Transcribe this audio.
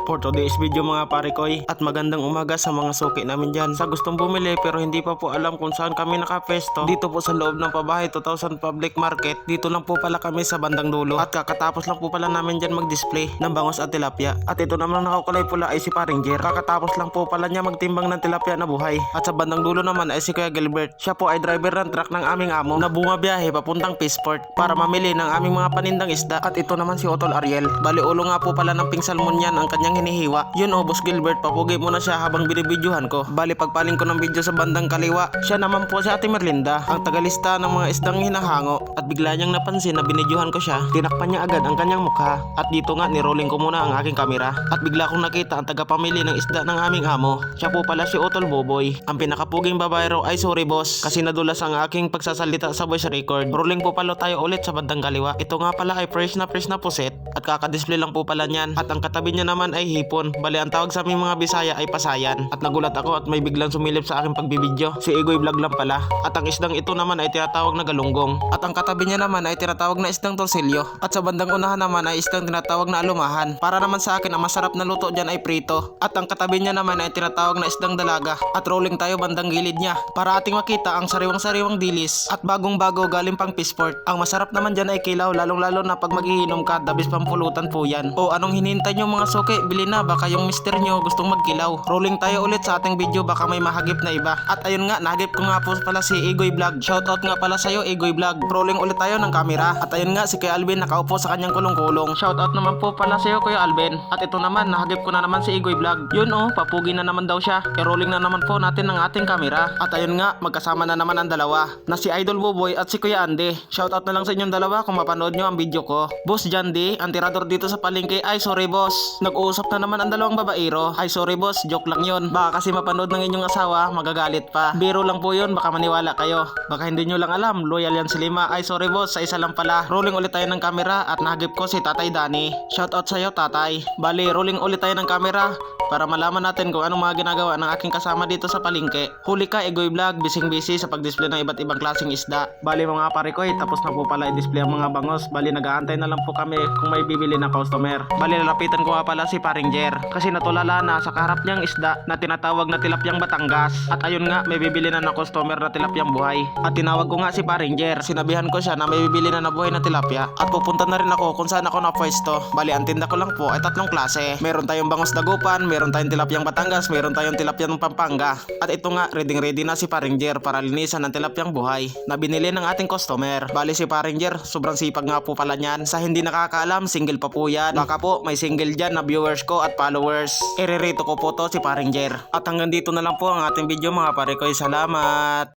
For today's video mga pare koy, at magandang umaga sa mga suki namin dyan. Sa gustong bumili pero hindi pa po alam kung saan kami nakapesto, dito po sa loob ng Pabahay 2000 Public Market, dito lang po pala kami sa bandang dulo. At kakatapos lang po pala namin dyan mag-display ng bangos at tilapia. At ito naman ang nakakulay pula ay si paring Jer. Kakatapos lang po pala niya magtimbang ng tilapia na buhay. At sa bandang dulo naman ay si Kuya Gilbert. Siya po ay driver ng truck ng aming amo na bumabiyahe papuntang Peaceport para mamili ng aming mga panindang isda. At ito naman si Otol Ariel. Bali ulo nga po pala ng pink salmon yan ang kanyang hinihiwa. Yun o, Boss Gilbert, papugi muna siya habang binibidyohan ko. Bali pagpaling ko ng video sa bandang kaliwa, siya naman po si Ate Merlinda, ang tagalista ng mga isdang hinahango. At bigla niyang napansin na binidyohan ko siya, tinakpan niya agad ang kanyang mukha. At dito nga nirolling ko muna ang aking kamera. At bigla kong nakita ang tagapamili ng isda ng aming amo. Siya po pala si Otol Boboy. Ang pinakapuging babae raw ay sorry boss, kasi nadulas ang aking pagsasalita sa voice record. Rolling po pala tayo ulit sa bandang kaliwa. Ito nga pala ay fresh na puset at kakadisplay lang po pala niyan. At ang katabi niya naman ay hipon. Bali ang tawag sa aming mga Bisaya ay pasayan. At nagulat ako at may biglang sumilip sa aking pagbibidyo. Si Egoy Vlog lang pala. At ang isdang ito naman ay tinatawag na galunggong. At ang katabi niya naman ay tinatawag na isdang torsilyo. At sa bandang unahan naman ay isdang tinatawag na alumahan. Para naman sa akin ang masarap na luto dyan ay prito. At ang katabi niya naman ay tinatawag na isdang dalaga. At rolling tayo bandang gilid niya para ating makita ang sariwang-sariwang dilis at bagong-bago galing pang Peaceport. Ang masarap naman dyan ay kilaw, lalong-lalo na pag maghihinom ka, dabis pampulutan po yan. O anong hinihintay nyo mga suki? Bili na, baka yung mister nyo gustong magkilaw. Rolling tayo ulit sa ating video, baka may mahagip na iba. At ayun nga, nahagip ko nga po pala si Egoy Vlog. Shoutout nga pala sa'yo Egoy Vlog. Rolling ulit tayo ng camera. At ayun nga, si Kuya Alvin nakaupo sa kanyang kulong-kulong. Shoutout naman po pala sa'yo Kuya Alvin. At ito naman, nahagip ko na naman si Egoy Vlog. Yun o, papugi na naman daw siya. I-rolling na naman po natin ang ating camera. At ayun nga, magkasama na naman ang dalawa, na si Idol Boboy at si Kuya Andy. Shoutout na lang sa inyong dalawa kung mapanood nyo ang video ko. Boss Jandy, ang tirador dito sa palengke, ay sorry boss. Nag-uusap na naman ang dalawang babaero. Ay sorry boss, joke lang yun. Baka kasi mapanood ng inyong asawa, magagalit pa. Biro lang po yun, baka maniwala kayo. Baka hindi nyo lang alam, loyal yan si Lima. Ay sorry boss, sa isa lang pala. Rolling ulit tayo ng camera at nahagip ko si Tatay Danny. Shoutout sa'yo tatay. Bali, rolling ulit tayo ng camera para malaman natin kung anong mga ginagawa ng aking kasama dito sa palengke. Huli ka Egoy Vlog, bising-busy sa pag-display ng iba't ibang klaseng isda. Bali mga pare ko, tapos na po pala i-display ang mga bangos. Bali nag-aantay na lang po kami kung may bibili na customer. Bali lalapitan ko nga pala si paring Jer, kasi natulala na sa kaharap niyang isda na tinatawag na tilapyang Batangas. At ayun nga, may bibili na customer na tilapyang buhay. At tinawag ko nga si paring Jer, sinabihan ko siya na may bibili na buhay na tilapia. At pupunta na rin ako kung saan ako napwesto. Bali ang tinda ko lang po ay tatlong klase. Meron tayong bangos dagupan, meron tayong tilapyang Batangas, meron tayong tilapyang Pampanga. At ito nga, ready na si paring Jer para linisan ng tilapyang buhay na binili ng ating customer. Bali si paring Jer, sobrang sipag nga po pala niyan. Sa hindi nakakaalam, single pa po yan. Baka po may single dyan na viewers ko at followers. Irerito ko po to si paring Jer. At hanggang dito na lang po ang ating video mga pare ko. Salamat!